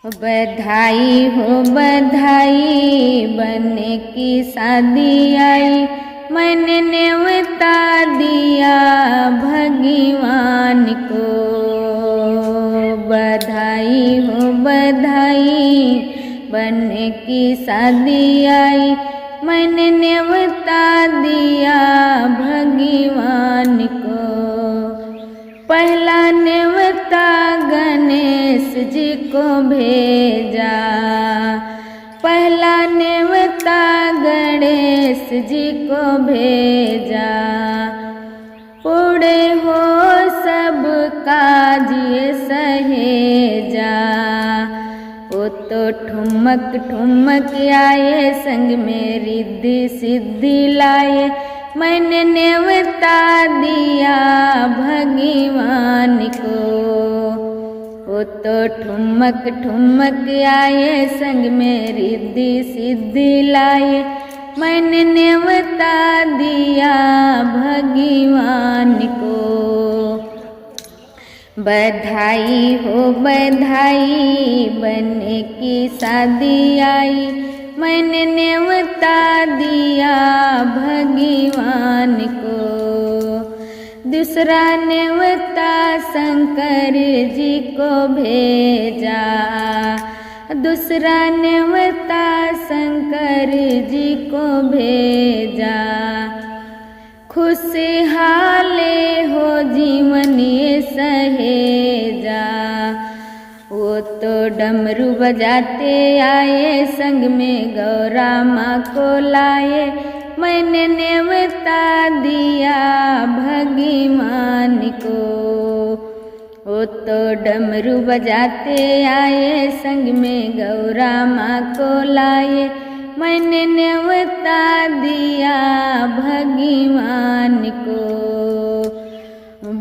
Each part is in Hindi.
बधाई हो बधाई, बने की शादी आई, मैंने न्योता दिया भगवान को। बधाई हो बधाई, बने की शादी आई, मैंने न्योता दिया भगवान को। पहला न्योता गणेश जी को भेजा, पहला न्योता गणेश जी को भेजा। पूरे हो सब काज ये सहेजा, वो तो ठुमक ठुमक आए, संग में रिद्धि सिद्धि लाए, मैंने न्योता दिया भगवान को। वो तो ठुमक ठुमक आए, संग में रिद्धि सिद्धि लाए, मैंने न्योता दिया भगवान को। बधाई हो बधाई, बने की शादी आई, मैंने न्योता दिया भगवान को। दूसरा न्योता शंकर जी को भेजा, दूसरा न्योता शंकर जी को भेजा। खुशहाले हो जीवन ये सहेजा, वो तो डमरू बजाते आए, संग में गौरा माँ को लाए, मैंने न्योता दिया भगवान को। वो तो डमरू बजाते आए, संग में गौरा माँ को लाए, मैंने न्योता दिया भगवान को।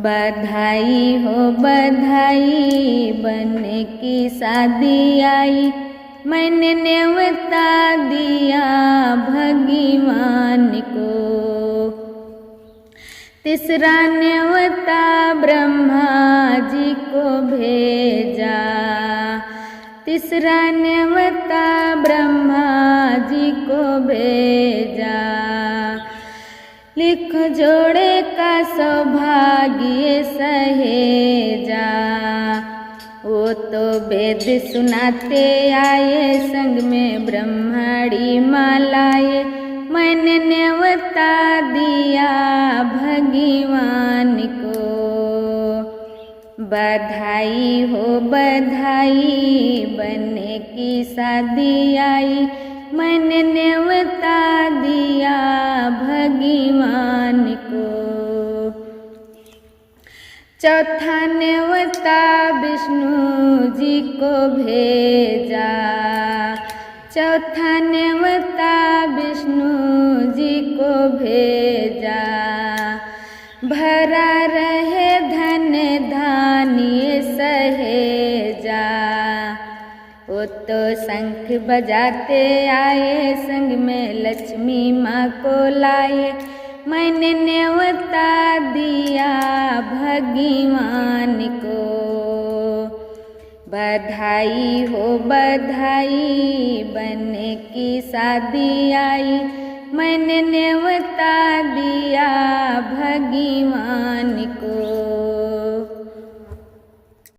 बधाई हो बधाई, बने की शादी आई, मैंने न्योता दिया भगवान को। तीसरा न्योता ब्रह्मा जी को भेजा, तीसरा न्योता ब्रह्मा जी को भेजा। लिख जोड़े का सौभाग्य सहेजा, वो तो वेद सुनाते आए, संग में ब्रह्मणी मालाए, मैंने न्योता दिया भगवान को। बधाई हो बधाई, बने की शादी आई, मैंने न्योता दिया भगवान को। चौथा न्योता विष्णु जी को भेजा, चौथा न्योता विष्णु जी को भेजा। भरा रहे धन धान्य सहेजा, वो तो शंख बजाते आए, संग में लक्ष्मी माँ को लाए, मैंने न्योता दिया भगवान को। बधाई हो बधाई, बने की शादी आई, मैंने न्योता दिया भगवान को।